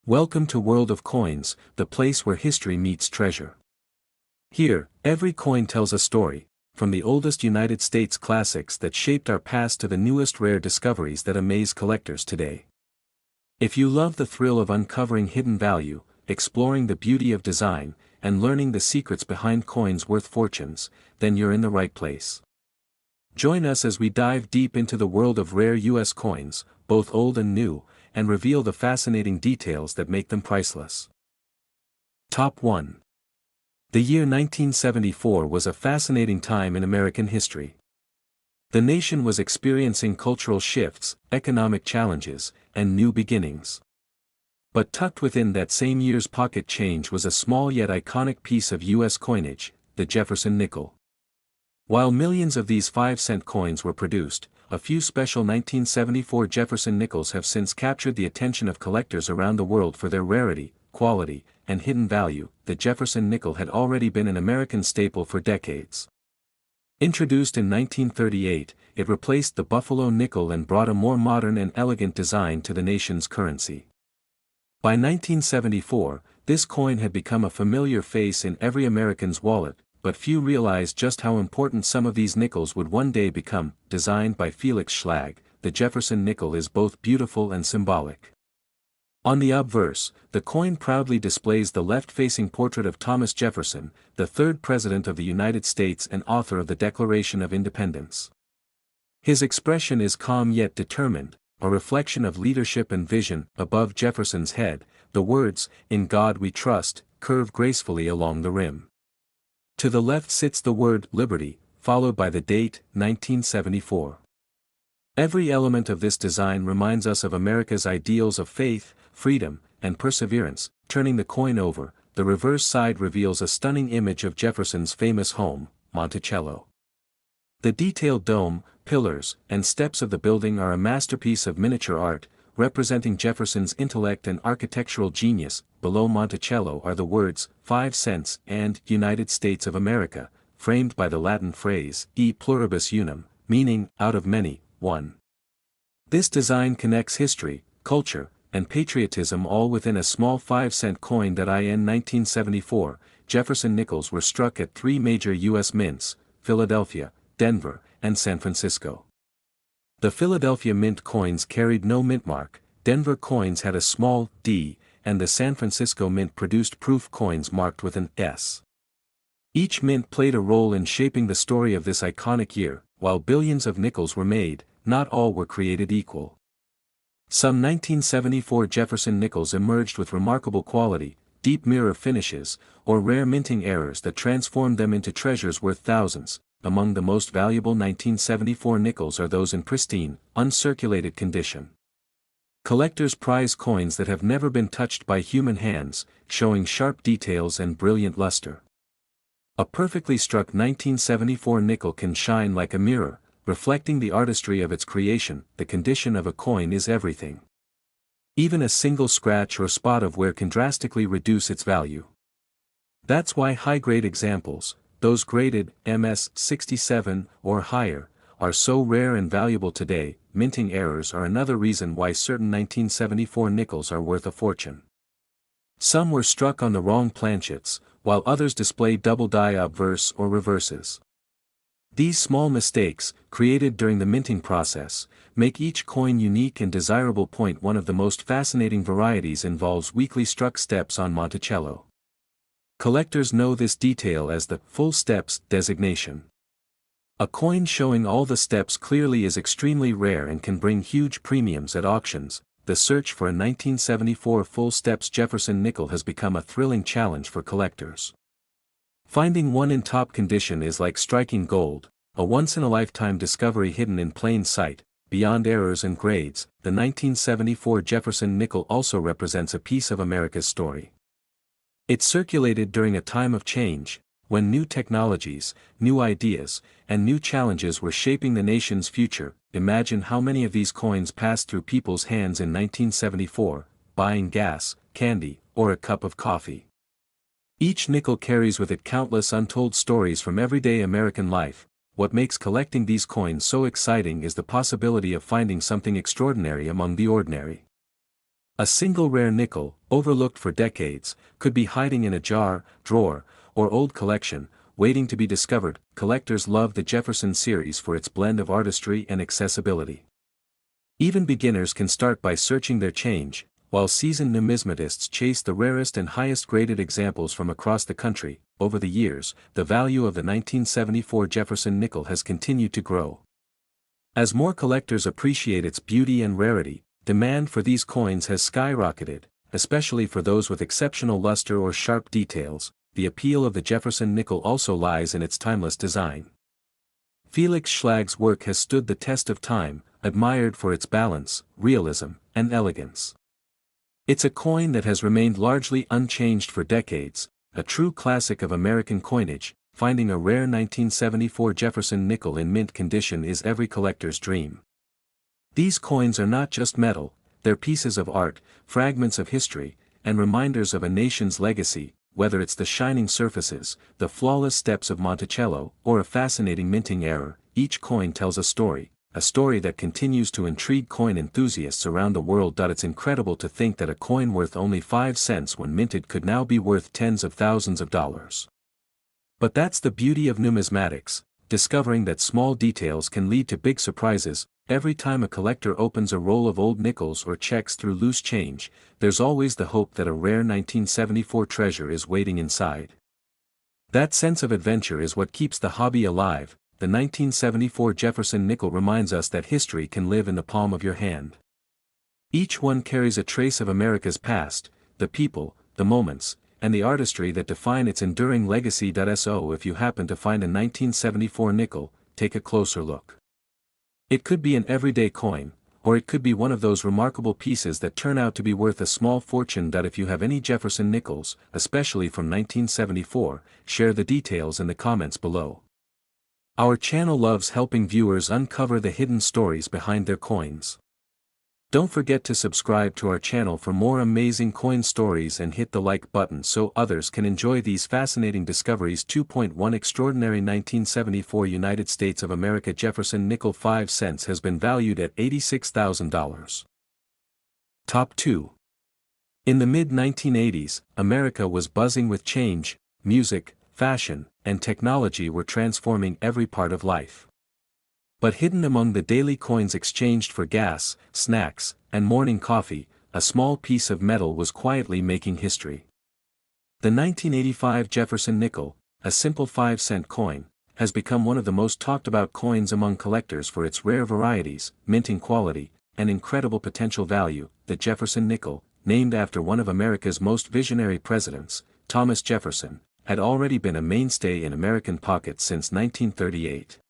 Welcome to World of Coins, the place where history meets treasure. Here, every coin tells a story, from the oldest United States classics that shaped our past to the newest rare discoveries that amaze collectors today. If you love the thrill of uncovering hidden value, exploring the beauty of design, and learning the secrets behind coins worth fortunes, then you're in the right place. Join us as we dive deep into the world of rare U.S. coins, both old and new, and reveal the fascinating details that make them priceless. Top 1. The year 1974 was a fascinating time in American history. The nation was experiencing cultural shifts, economic challenges, and new beginnings. But tucked within that same year's pocket change was a small yet iconic piece of U.S. coinage, the Jefferson Nickel. While millions of these 5-cent coins were produced, a few special 1974 Jefferson Nickels have since captured the attention of collectors around the world for their rarity, quality, and hidden value. The Jefferson Nickel had already been an American staple for decades. Introduced in 1938, it replaced the Buffalo nickel and brought a more modern and elegant design to the nation's currency. By 1974, this coin had become a familiar face in every American's wallet, but few realized just how important some of these nickels would one day become. Designed by Felix Schlag, the Jefferson Nickel is both beautiful and symbolic. On the obverse, the coin proudly displays the left-facing portrait of Thomas Jefferson, the third President of the United States and author of the Declaration of Independence. His expression is calm yet determined, a reflection of leadership and vision. Above Jefferson's head, the words, "In God We Trust," curve gracefully along the rim. To the left sits the word "Liberty," followed by the date, 1974. Every element of this design reminds us of America's ideals of faith, freedom, and perseverance. Turning the coin over, the reverse side reveals a stunning image of Jefferson's famous home, Monticello. The detailed dome, pillars, and steps of the building are a masterpiece of miniature art, representing Jefferson's intellect and architectural genius. Below Monticello are the words, 5 cents and United States of America, framed by the Latin phrase, e pluribus unum, meaning, out of many, one. This design connects history, culture, and patriotism all within a small 5-cent coin. In 1974, Jefferson Nickels were struck at 3 major U.S. mints, Philadelphia, Denver, and San Francisco. The Philadelphia mint coins carried no mint mark, Denver coins had a small D, and the San Francisco mint produced proof coins marked with an S. Each mint played a role in shaping the story of this iconic year. While billions of nickels were made, not all were created equal. Some 1974 Jefferson Nickels emerged with remarkable quality, deep mirror finishes, or rare minting errors that transformed them into treasures worth thousands. Among the most valuable 1974 nickels are those in pristine, uncirculated condition. Collectors prize coins that have never been touched by human hands, showing sharp details and brilliant luster. A perfectly struck 1974 nickel can shine like a mirror, reflecting the artistry of its creation. The condition of a coin is everything. Even a single scratch or spot of wear can drastically reduce its value. That's why high-grade examples, those graded MS 67 or higher, are so rare and valuable today. Minting errors are another reason why certain 1974 nickels are worth a fortune. Some were struck on the wrong planchets, while others display double die obverse or reverses. These small mistakes, created during the minting process, make each coin unique and desirable. One of the most fascinating varieties involves weakly struck steps on Monticello. Collectors know this detail as the full steps designation. A coin showing all the steps clearly is extremely rare and can bring huge premiums at auctions. The search for a 1974 full steps Jefferson Nickel has become a thrilling challenge for collectors. Finding one in top condition is like striking gold, a once-in-a-lifetime discovery hidden in plain sight. Beyond errors and grades, the 1974 Jefferson Nickel also represents a piece of America's story. It circulated during a time of change, when new technologies, new ideas, and new challenges were shaping the nation's future. Imagine how many of these coins passed through people's hands in 1974, buying gas, candy, or a cup of coffee. Each nickel carries with it countless untold stories from everyday American life. What makes collecting these coins so exciting is the possibility of finding something extraordinary among the ordinary. A single rare nickel, overlooked for decades, could be hiding in a jar, drawer, or old collection, waiting to be discovered. Collectors love the Jefferson series for its blend of artistry and accessibility. Even beginners can start by searching their change, while seasoned numismatists chase the rarest and highest graded examples from across the country. Over the years, the value of the 1974 Jefferson nickel has continued to grow. As more collectors appreciate its beauty and rarity, demand for these coins has skyrocketed, especially for those with exceptional luster or sharp details. The appeal of the Jefferson nickel also lies in its timeless design. Felix Schlag's work has stood the test of time, admired for its balance, realism, and elegance. It's a coin that has remained largely unchanged for decades, a true classic of American coinage. Finding a rare 1974 Jefferson nickel in mint condition is every collector's dream. These coins are not just metal, they're pieces of art, fragments of history, and reminders of a nation's legacy. Whether it's the shining surfaces, the flawless steps of Monticello, or a fascinating minting error, each coin tells a story that continues to intrigue coin enthusiasts around the world. It's incredible to think that a coin worth only 5 cents when minted could now be worth tens of thousands of dollars. But that's the beauty of numismatics, discovering that small details can lead to big surprises. Every time a collector opens a roll of old nickels or checks through loose change, there's always the hope that a rare 1974 treasure is waiting inside. That sense of adventure is what keeps the hobby alive. The 1974 Jefferson nickel reminds us that history can live in the palm of your hand. Each one carries a trace of America's past, the people, the moments, and the artistry that define its enduring legacy. So if you happen to find a 1974 nickel, take a closer look. It could be an everyday coin, or it could be one of those remarkable pieces that turn out to be worth a small fortune. If you have any Jefferson nickels, especially from 1974, share the details in the comments below. Our channel loves helping viewers uncover the hidden stories behind their coins. Don't forget to subscribe to our channel for more amazing coin stories and hit the like button so others can enjoy these fascinating discoveries. 2.1 Extraordinary 1974 United States of America Jefferson nickel 5 cents has been valued at $86,000. Top 2. In the mid-1980s, America was buzzing with change. Music, fashion, and technology were transforming every part of life. But hidden among the daily coins exchanged for gas, snacks, and morning coffee, a small piece of metal was quietly making history. The 1985 Jefferson nickel, a simple 5-cent coin, has become one of the most talked about coins among collectors for its rare varieties, minting quality, and incredible potential value. The Jefferson nickel, named after one of America's most visionary presidents, Thomas Jefferson, had already been a mainstay in American pockets since 1938.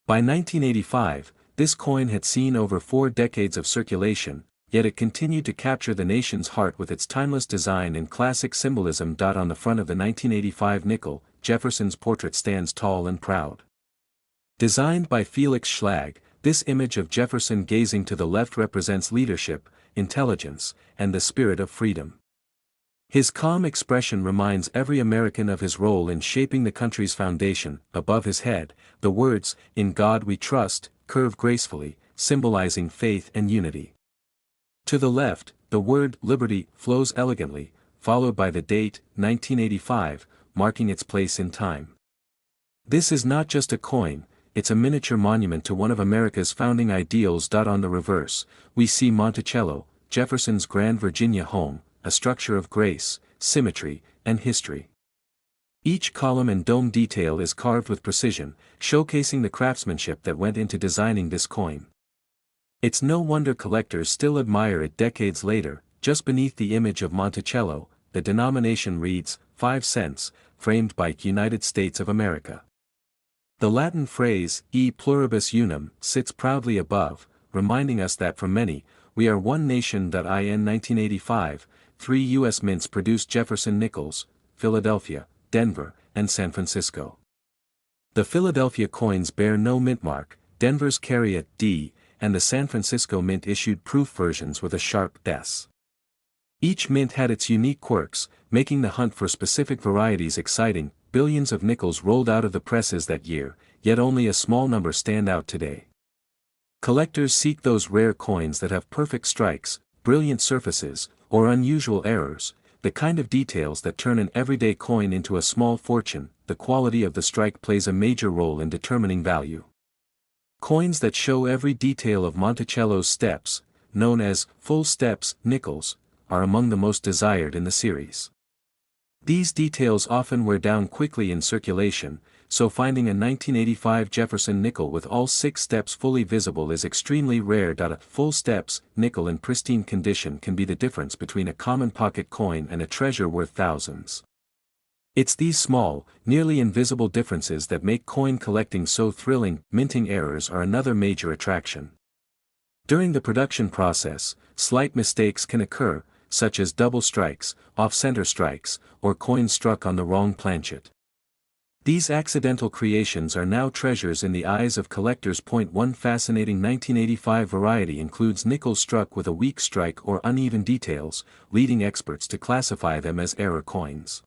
By 1985, this coin had seen over 4 decades of circulation, yet it continued to capture the nation's heart with its timeless design and classic symbolism. On the front of the 1985 nickel, Jefferson's portrait stands tall and proud. Designed by Felix Schlag, this image of Jefferson gazing to the left represents leadership, intelligence, and the spirit of freedom. His calm expression reminds every American of his role in shaping the country's foundation. Above his head, the words, "In God We Trust," curve gracefully, symbolizing faith and unity. To the left, the word, "Liberty," flows elegantly, followed by the date, 1985, marking its place in time. This is not just a coin, it's a miniature monument to one of America's founding ideals. On the reverse, we see Monticello, Jefferson's grand Virginia home, a structure of grace, symmetry, and history. Each column and dome detail is carved with precision, showcasing the craftsmanship that went into designing this coin. It's no wonder collectors still admire it decades later. Just beneath the image of Monticello, the denomination reads, 5 cents, framed by United States of America. The Latin phrase, e pluribus unum, sits proudly above, reminding us that for many, we are one nation. In 1985, 3 U.S. mints produced Jefferson nickels: Philadelphia, Denver, and San Francisco. The Philadelphia coins bear no mint mark, Denver's carry a D, and the San Francisco mint issued proof versions with a sharp S. Each mint had its unique quirks, making the hunt for specific varieties exciting. Billions of nickels rolled out of the presses that year, yet only a small number stand out today. Collectors seek those rare coins that have perfect strikes, brilliant surfaces, or unusual errors, the kind of details that turn an everyday coin into a small fortune. The quality of the strike plays a major role in determining value. Coins that show every detail of Monticello's steps, known as full steps nickels, are among the most desired in the series. These details often wear down quickly in circulation, so finding a 1985 Jefferson nickel with all 6 steps fully visible is extremely rare. A full steps nickel in pristine condition can be the difference between a common pocket coin and a treasure worth thousands. It's these small, nearly invisible differences that make coin collecting so thrilling. Minting errors are another major attraction. During the production process, slight mistakes can occur, such as double strikes, off-center strikes, or coins struck on the wrong planchet. These accidental creations are now treasures in the eyes of collectors. One fascinating 1985 variety includes nickels struck with a weak strike or uneven details, leading experts to classify them as error coins.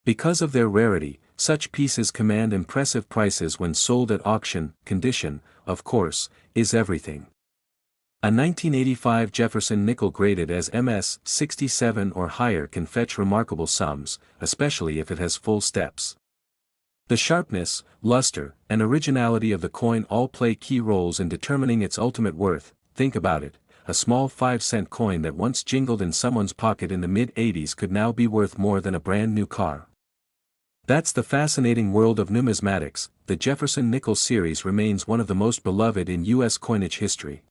Because of their rarity, such pieces command impressive prices when sold at auction. Condition, of course, is everything. A 1985 Jefferson nickel graded as MS 67 or higher can fetch remarkable sums, especially if it has full steps. The sharpness, luster, and originality of the coin all play key roles in determining its ultimate worth. Think about it. A small 5-cent coin that once jingled in someone's pocket in the mid-80s could now be worth more than a brand new car. That's the fascinating world of numismatics. The Jefferson Nickel series remains one of the most beloved in U.S. coinage history.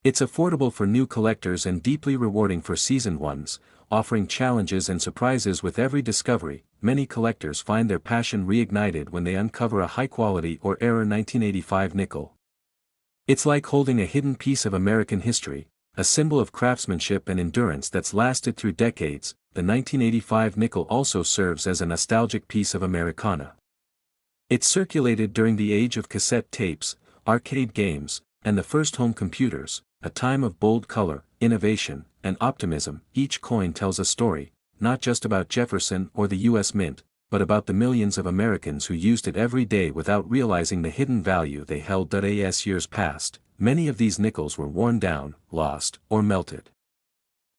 It's affordable for new collectors and deeply rewarding for seasoned ones, offering challenges and surprises with every discovery. Many collectors find their passion reignited when they uncover a high-quality or error 1985 nickel. It's like holding a hidden piece of American history, a symbol of craftsmanship and endurance that's lasted through decades. The 1985 nickel also serves as a nostalgic piece of Americana. It circulated during the age of cassette tapes, arcade games, and the first home computers, a time of bold color, innovation, and optimism. Each coin tells a story, not just about Jefferson or the U.S. Mint, but about the millions of Americans who used it every day without realizing the hidden value they held. As years passed, many of these nickels were worn down, lost, or melted.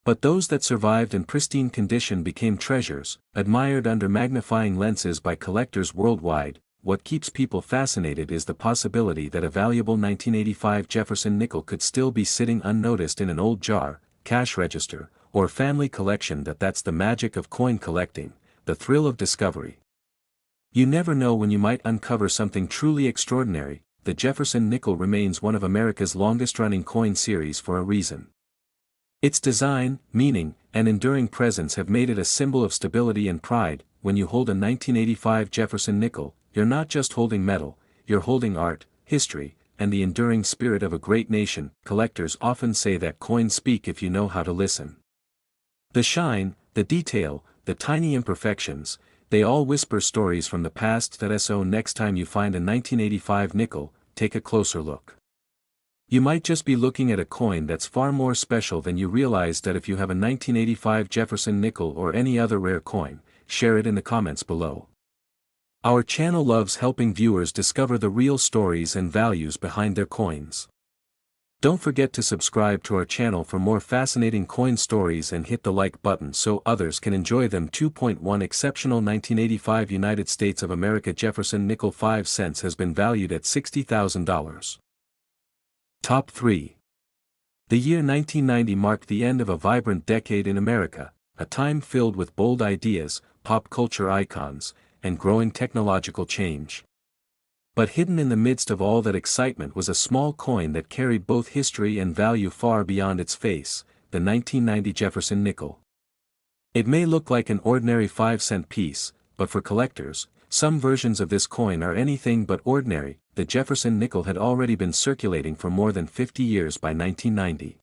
But those that survived in pristine condition became treasures, admired under magnifying lenses by collectors worldwide. What keeps people fascinated is the possibility that a valuable 1985 Jefferson nickel could still be sitting unnoticed in an old jar, cash register, or family collection. That's the magic of coin collecting, the thrill of discovery. You never know when you might uncover something truly extraordinary. The Jefferson Nickel remains one of America's longest-running coin series for a reason. Its design, meaning, and enduring presence have made it a symbol of stability and pride. When you hold a 1985 Jefferson Nickel, you're not just holding metal, you're holding art, history, and the enduring spirit of a great nation. Collectors often say that coins speak if you know how to listen. The shine, the detail, the tiny imperfections, they all whisper stories from the past. So next time you find a 1985 nickel, take a closer look. You might just be looking at a coin that's far more special than you realize. If you have a 1985 Jefferson nickel or any other rare coin, share it in the comments below. Our channel loves helping viewers discover the real stories and values behind their coins. Don't forget to subscribe to our channel for more fascinating coin stories and hit the like button so others can enjoy them. 2.1 Exceptional 1985 United States of America Jefferson Nickel 5 cents has been valued at $60,000. Top 3. The year 1990 marked the end of a vibrant decade in America, a time filled with bold ideas, pop culture icons, and growing technological change. But hidden in the midst of all that excitement was a small coin that carried both history and value far beyond its face, the 1990 Jefferson Nickel. It may look like an ordinary 5-cent piece, but for collectors, some versions of this coin are anything but ordinary. The Jefferson Nickel had already been circulating for more than 50 years by 1990.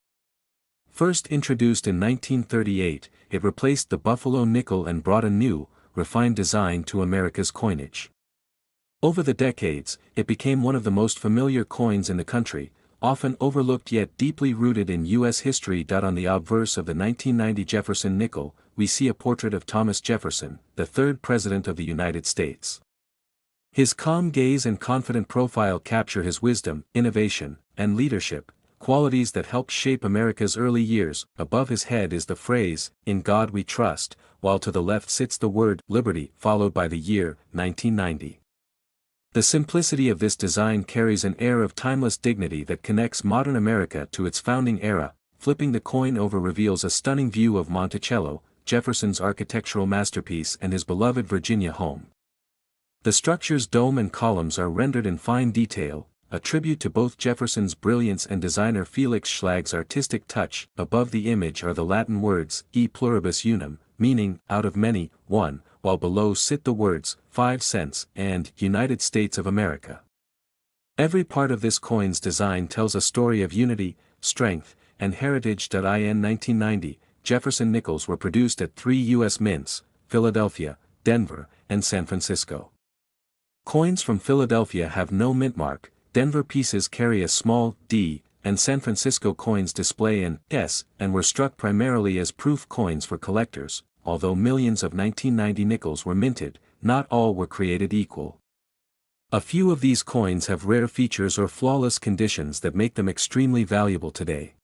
First introduced in 1938, it replaced the Buffalo nickel and brought a new, refined design to America's coinage. Over the decades, it became one of the most familiar coins in the country, often overlooked yet deeply rooted in U.S. history. On the obverse of the 1990 Jefferson Nickel, we see a portrait of Thomas Jefferson, the third President of the United States. His calm gaze and confident profile capture his wisdom, innovation, and leadership, qualities that helped shape America's early years. Above his head is the phrase, "In God We Trust," while to the left sits the word, "Liberty," followed by the year, 1990. The simplicity of this design carries an air of timeless dignity that connects modern America to its founding era. Flipping the coin over reveals a stunning view of Monticello, Jefferson's architectural masterpiece and his beloved Virginia home. The structure's dome and columns are rendered in fine detail, a tribute to both Jefferson's brilliance and designer Felix Schlag's artistic touch. Above the image are the Latin words, "E pluribus unum," meaning, out of many, one, while below sit the words, 5 cents, and United States of America. Every part of this coin's design tells a story of unity, strength, and heritage. In 1990, Jefferson Nickels were produced at 3 U.S. mints, Philadelphia, Denver, and San Francisco. Coins from Philadelphia have no mint mark, Denver pieces carry a small D, and San Francisco coins display an S, and were struck primarily as proof coins for collectors. Although millions of 1990 nickels were minted, not all were created equal. A few of these coins have rare features or flawless conditions that make them extremely valuable today.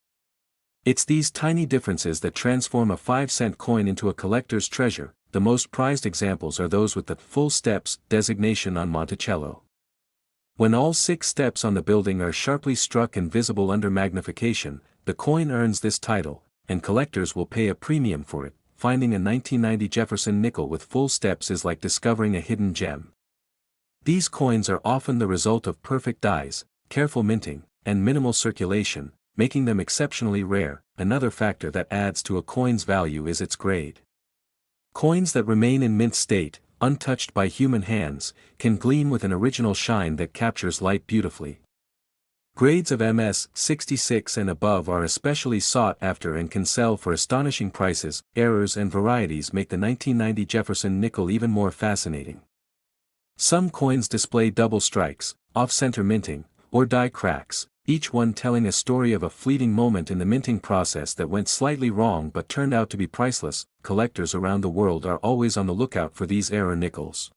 It's these tiny differences that transform a 5-cent coin into a collector's treasure. The most prized examples are those with the "full steps" designation on Monticello. When all 6 steps on the building are sharply struck and visible under magnification, the coin earns this title, and collectors will pay a premium for it. Finding a 1990 Jefferson nickel with full steps is like discovering a hidden gem. These coins are often the result of perfect dies, careful minting, and minimal circulation, making them exceptionally rare. Another factor that adds to a coin's value is its grade. Coins that remain in mint state, untouched by human hands, can gleam with an original shine that captures light beautifully. Grades of MS 66 and above are especially sought after and can sell for astonishing prices. Errors and varieties make the 1990 Jefferson nickel even more fascinating. Some coins display double strikes, off-center minting, or die cracks, each one telling a story of a fleeting moment in the minting process that went slightly wrong but turned out to be priceless. Collectors around the world are always on the lookout for these error nickels.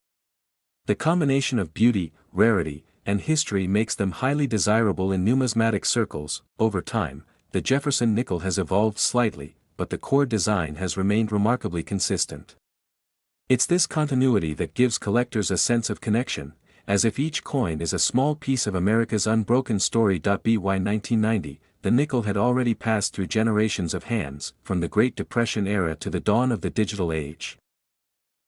The combination of beauty, rarity, and history makes them highly desirable in numismatic circles. Over time, the Jefferson nickel has evolved slightly, but the core design has remained remarkably consistent. It's this continuity that gives collectors a sense of connection, as if each coin is a small piece of America's unbroken story. By 1990, the nickel had already passed through generations of hands, from the Great Depression era to the dawn of the digital age.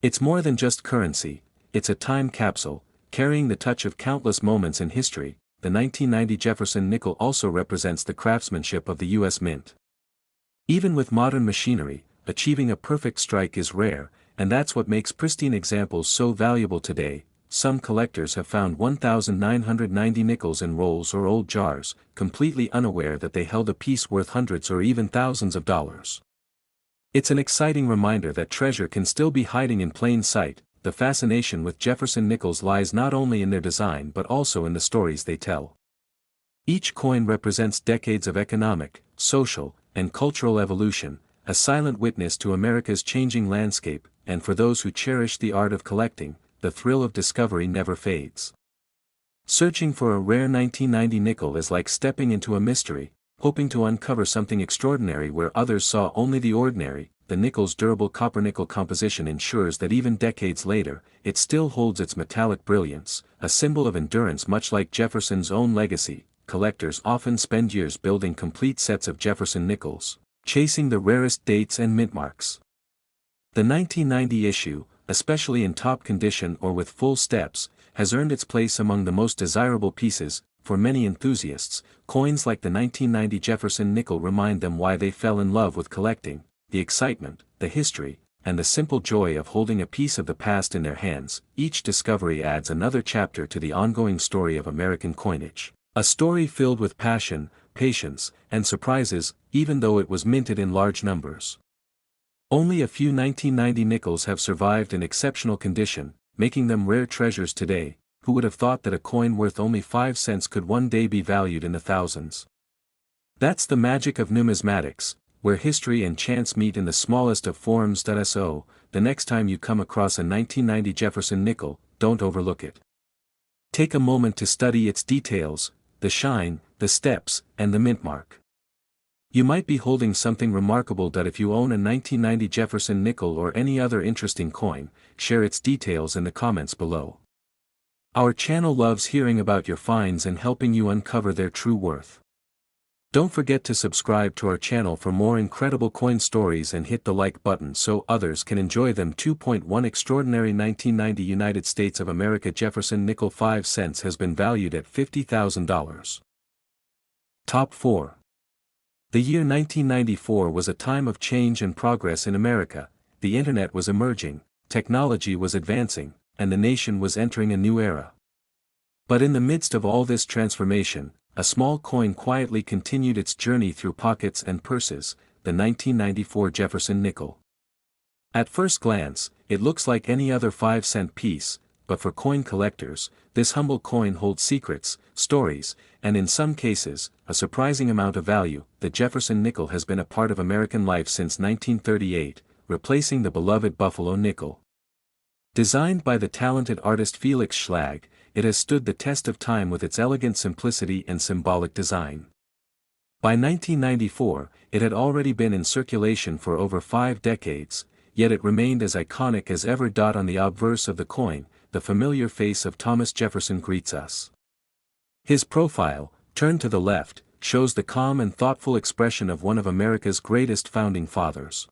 It's more than just currency, it's a time capsule, carrying the touch of countless moments in history. The 1990 Jefferson nickel also represents the craftsmanship of the U.S. Mint. Even with modern machinery, achieving a perfect strike is rare, and that's what makes pristine examples so valuable today. Some collectors have found 1,990 nickels in rolls or old jars, completely unaware that they held a piece worth hundreds or even thousands of dollars. It's an exciting reminder that treasure can still be hiding in plain sight. The fascination with Jefferson nickels lies not only in their design but also in the stories they tell. Each coin represents decades of economic, social, and cultural evolution, a silent witness to America's changing landscape, and for those who cherish the art of collecting, the thrill of discovery never fades. Searching for a rare 1990 nickel is like stepping into a mystery, hoping to uncover something extraordinary where others saw only the ordinary. The nickel's durable copper-nickel composition ensures that even decades later, it still holds its metallic brilliance, a symbol of endurance. Much like Jefferson's own legacy, collectors often spend years building complete sets of Jefferson nickels, chasing the rarest dates and mint marks. The 1990 issue, especially in top condition or with full steps, has earned its place among the most desirable pieces. For many enthusiasts, coins like the 1990 Jefferson nickel remind them why they fell in love with collecting: the excitement, the history, and the simple joy of holding a piece of the past in their hands. Each discovery adds another chapter to the ongoing story of American coinage, a story filled with passion, patience, and surprises, even though it was minted in large numbers. Only a few 1990 nickels have survived in exceptional condition, making them rare treasures today. Who would have thought that a coin worth only 5 cents could one day be valued in the thousands? That's the magic of numismatics, where history and chance meet in the smallest of forms. So, the next time you come across a 1990 Jefferson nickel, don't overlook it. Take a moment to study its details. The the shine, the steps, and the mint mark. You might be holding something remarkable that if you own a 1990 Jefferson Nickel or any other interesting coin, share its details in the comments below. Our channel loves hearing about your finds and helping you uncover their true worth. Don't forget to subscribe to our channel for more incredible coin stories and hit the like button so others can enjoy them. 2.1 Extraordinary 1990 United States of America Jefferson Nickel 5 cents has been valued at $50,000. Top 4. The year 1994 was a time of change and progress in America. The internet was emerging, technology was advancing, and the nation was entering a new era. But in the midst of all this transformation, a small coin quietly continued its journey through pockets and purses, the 1994 Jefferson Nickel. At first glance, it looks like any other 5-cent piece, but for coin collectors, this humble coin holds secrets, stories, and in some cases, a surprising amount of value. The Jefferson Nickel has been a part of American life since 1938, replacing the beloved Buffalo nickel. Designed by the talented artist Felix Schlag, it has stood the test of time with its elegant simplicity and symbolic design. By 1994, it had already been in circulation for over 5 decades, yet it remained as iconic as ever. On the obverse of the coin, the familiar face of Thomas Jefferson greets us. His profile, turned to the left, shows the calm and thoughtful expression of one of America's greatest founding fathers.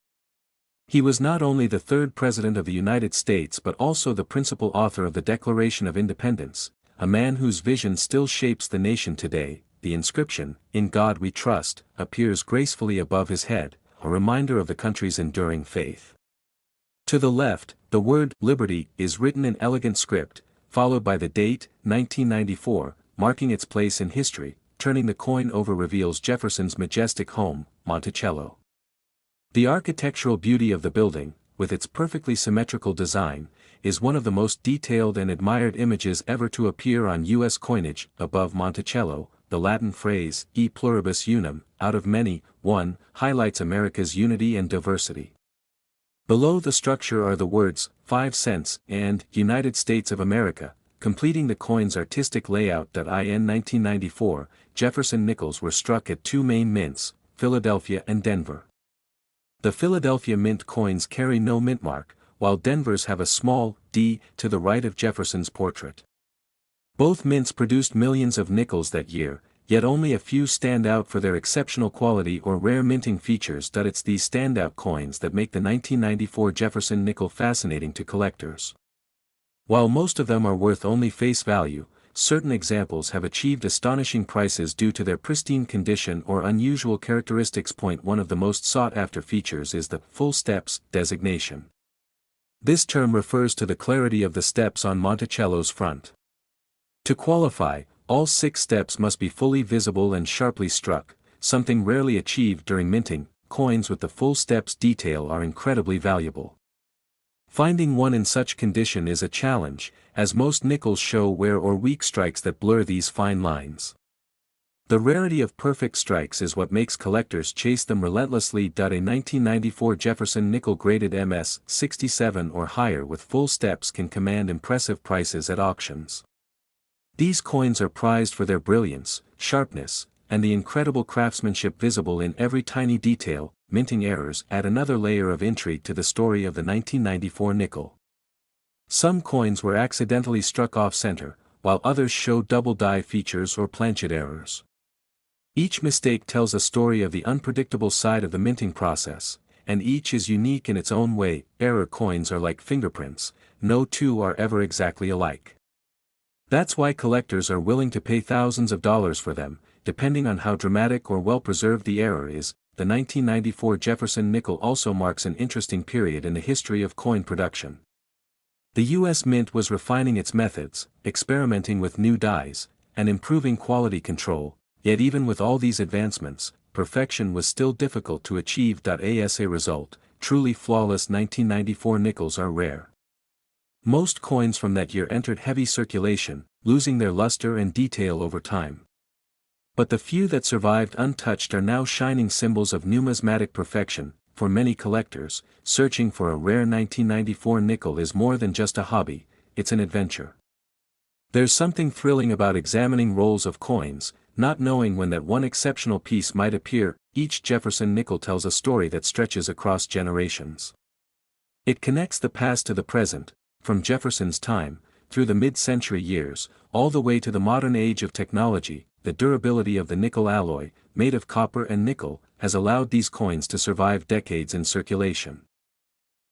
He was not only the third President of the United States but also the principal author of the Declaration of Independence, a man whose vision still shapes the nation today. The inscription, "In God We Trust," appears gracefully above his head, a reminder of the country's enduring faith. To the left, the word "Liberty" is written in elegant script, followed by the date, 1994, marking its place in history. Turning the coin over reveals Jefferson's majestic home, Monticello. The architectural beauty of the building, with its perfectly symmetrical design, is one of the most detailed and admired images ever to appear on U.S. coinage. Above Monticello, the Latin phrase, "E pluribus unum," out of many, one, highlights America's unity and diversity. Below the structure are the words, 5 cents, and United States of America, completing the coin's artistic layout. In 1994, Jefferson Nickels were struck at 2 main mints, Philadelphia and Denver. The Philadelphia mint coins carry no mint mark, while Denver's have a small D to the right of Jefferson's portrait. Both mints produced millions of nickels that year, yet only a few stand out for their exceptional quality or rare minting features. It's these standout coins that make the 1994 Jefferson Nickel fascinating to collectors. While most of them are worth only face value, certain examples have achieved astonishing prices due to their pristine condition or unusual characteristics. One of the most sought-after features is the full steps designation. This term refers to the clarity of the steps on Monticello's front. To qualify, all 6 steps must be fully visible and sharply struck, something rarely achieved during minting. Coins with the full steps detail are incredibly valuable. Finding one in such condition is a challenge, as most nickels show wear or weak strikes that blur these fine lines. The rarity of perfect strikes is what makes collectors chase them relentlessly. A 1994 Jefferson Nickel graded MS 67 or higher with full steps can command impressive prices at auctions. These coins are prized for their brilliance, sharpness, and the incredible craftsmanship visible in every tiny detail. Minting errors add another layer of intrigue to the story of the 1994 nickel. Some coins were accidentally struck off-center, while others show double die features or planchet errors. Each mistake tells a story of the unpredictable side of the minting process, and each is unique in its own way. Error coins are like fingerprints, no two are ever exactly alike. That's why collectors are willing to pay thousands of dollars for them, depending on how dramatic or well-preserved the error is. The 1994 Jefferson Nickel also marks an interesting period in the history of coin production. The U.S. Mint was refining its methods, experimenting with new dies, and improving quality control, yet even with all these advancements, perfection was still difficult to achieve. As a result, truly flawless 1994 nickels are rare. Most coins from that year entered heavy circulation, losing their luster and detail over time. But the few that survived untouched are now shining symbols of numismatic perfection. For many collectors, searching for a rare 1994 nickel is more than just a hobby, it's an adventure. There's something thrilling about examining rolls of coins, not knowing when that one exceptional piece might appear. Each Jefferson nickel tells a story that stretches across generations. It connects the past to the present, from Jefferson's time, through the mid-century years, all the way to the modern age of technology. The durability of the nickel alloy, made of copper and nickel, has allowed these coins to survive decades in circulation.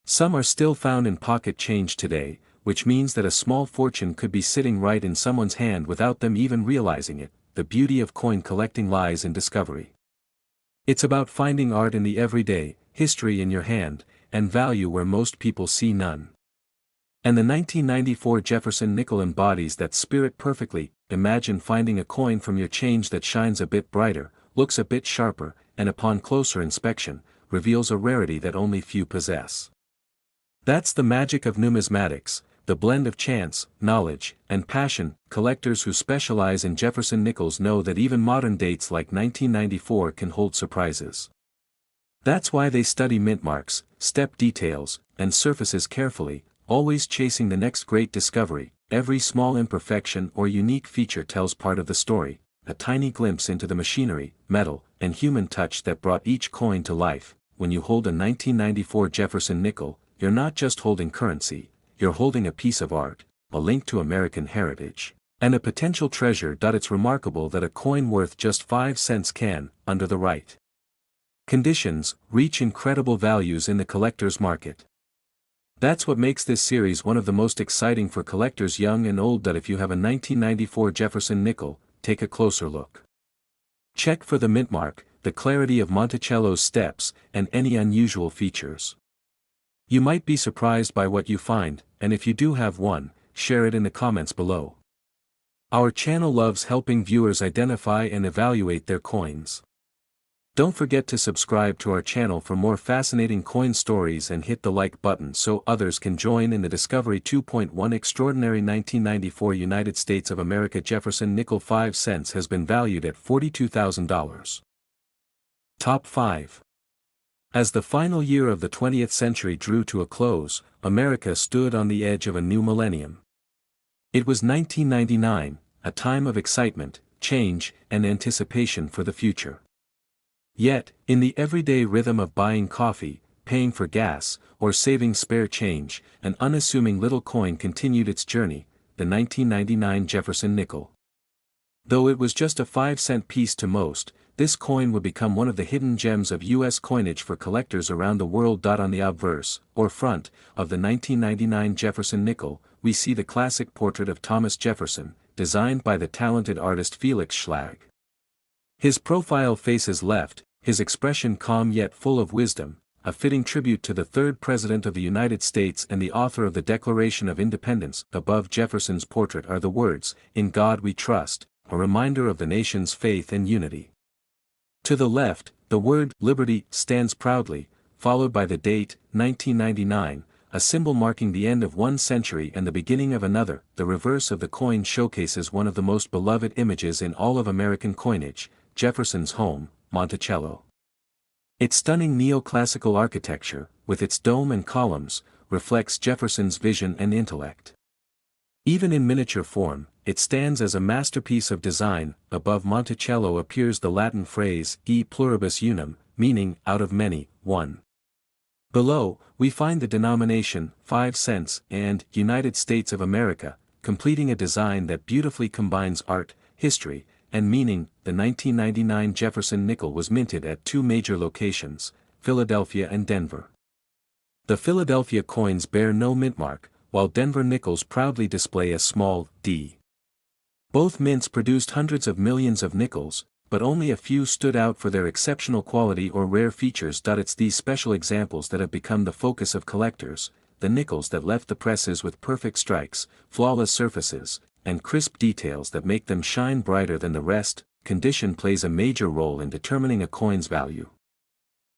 Some are still found in pocket change today, which means that a small fortune could be sitting right in someone's hand without them even realizing it. The beauty of coin collecting lies in discovery. It's about finding art in the everyday, history in your hand, and value where most people see none. And the 1994 Jefferson nickel embodies that spirit perfectly. Imagine finding a coin from your change that shines a bit brighter, looks a bit sharper, and upon closer inspection, reveals a rarity that only few possess. That's the magic of numismatics, the blend of chance, knowledge, and passion. Collectors who specialize in Jefferson nickels know that even modern dates like 1994 can hold surprises. That's why they study mint marks, step details, and surfaces carefully, always chasing the next great discovery. Every small imperfection or unique feature tells part of the story, a tiny glimpse into the machinery, metal, and human touch that brought each coin to life. When you hold a 1994 Jefferson nickel, you're not just holding currency, you're holding a piece of art, a link to American heritage, and a potential treasure. It's remarkable that a coin worth just 5 cents can, under the right conditions, reach incredible values in the collector's market. That's what makes this series one of the most exciting for collectors young and old. If you have a 1994 Jefferson nickel, take a closer look. Check for the mint mark, the clarity of Monticello's steps, and any unusual features. You might be surprised by what you find, and if you do have one, share it in the comments below. Our channel loves helping viewers identify and evaluate their coins. Don't forget to subscribe to our channel for more fascinating coin stories and hit the like button so others can join in the Discovery 2.1. Extraordinary 1994 United States of America Jefferson nickel 5 cents has been valued at $42,000. Top 5. As the final year of the 20th century drew to a close, America stood on the edge of a new millennium. It was 1999, a time of excitement, change, and anticipation for the future. Yet, in the everyday rhythm of buying coffee, paying for gas, or saving spare change, an unassuming little coin continued its journey, the 1999 Jefferson nickel. Though it was just a 5-cent piece to most, this coin would become one of the hidden gems of U.S. coinage for collectors around the world. On the obverse, or front, of the 1999 Jefferson nickel, we see the classic portrait of Thomas Jefferson, designed by the talented artist Felix Schlag. His profile faces left, his expression calm yet full of wisdom, a fitting tribute to the third President of the United States and the author of the Declaration of Independence. Above Jefferson's portrait are the words, "In God We Trust," a reminder of the nation's faith and unity. To the left, the word "Liberty" stands proudly, followed by the date, 1999, a symbol marking the end of one century and the beginning of another. The reverse of the coin showcases one of the most beloved images in all of American coinage, Jefferson's home, Monticello. Its stunning neoclassical architecture, with its dome and columns, reflects Jefferson's vision and intellect. Even in miniature form, it stands as a masterpiece of design. Above Monticello appears the Latin phrase, e pluribus unum, meaning, out of many, one. Below, we find the denomination, 5 cents, and United States of America, completing a design that beautifully combines art, history, and meaning. The 1999 Jefferson nickel was minted at 2 major locations, Philadelphia and Denver. The Philadelphia coins bear no mint mark, while Denver nickels proudly display a small D. Both mints produced hundreds of millions of nickels, but only a few stood out for their exceptional quality or rare features. It's these special examples that have become the focus of collectors, the nickels that left the presses with perfect strikes, flawless surfaces, and crisp details that make them shine brighter than the rest. Condition plays a major role in determining a coin's value.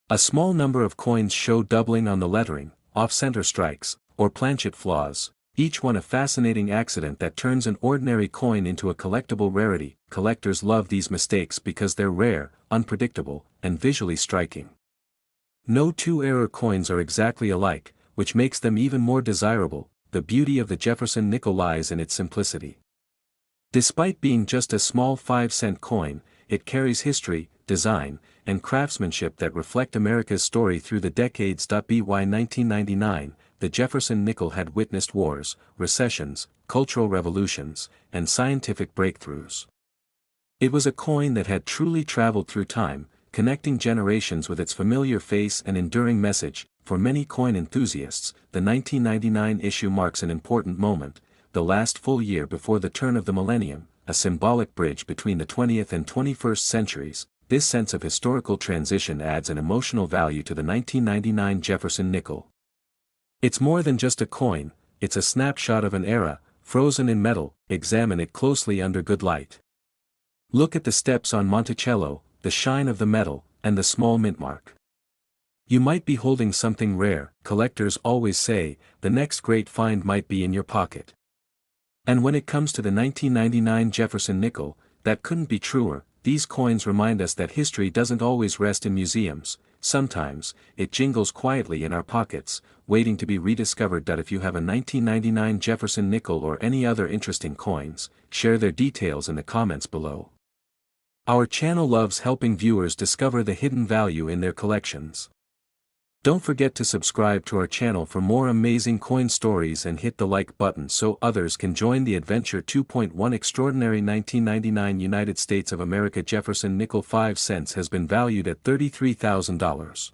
A small number of coins show doubling on the lettering, off-center strikes, or planchet flaws, each one a fascinating accident that turns an ordinary coin into a collectible rarity. Collectors love these mistakes because they're rare, unpredictable, and visually striking. No two error coins are exactly alike, which makes them even more desirable. The beauty of the Jefferson nickel lies in its simplicity. Despite being just a small 5-cent coin, it carries history, design, and craftsmanship that reflect America's story through the decades. By 1999, the Jefferson nickel had witnessed wars, recessions, cultural revolutions, and scientific breakthroughs. It was a coin that had truly traveled through time, connecting generations with its familiar face and enduring message. For many coin enthusiasts, the 1999 issue marks an important moment, the last full year before the turn of the millennium, a symbolic bridge between the 20th and 21st centuries. This sense of historical transition adds an emotional value to the 1999 Jefferson nickel. It's more than just a coin, it's a snapshot of an era, frozen in metal. Examine it closely under good light. Look at the steps on Monticello, the shine of the metal, and the small mint mark. You might be holding something rare. Collectors always say, the next great find might be in your pocket. And when it comes to the 1999 Jefferson nickel, that couldn't be truer. These coins remind us that history doesn't always rest in museums, sometimes, it jingles quietly in our pockets, waiting to be rediscovered. If you have a 1999 Jefferson nickel or any other interesting coins, share their details in the comments below. Our channel loves helping viewers discover the hidden value in their collections. Don't forget to subscribe to our channel for more amazing coin stories and hit the like button so others can join the adventure. 2.1 Extraordinary 1999 United States of America Jefferson nickel 5 cents has been valued at $33,000.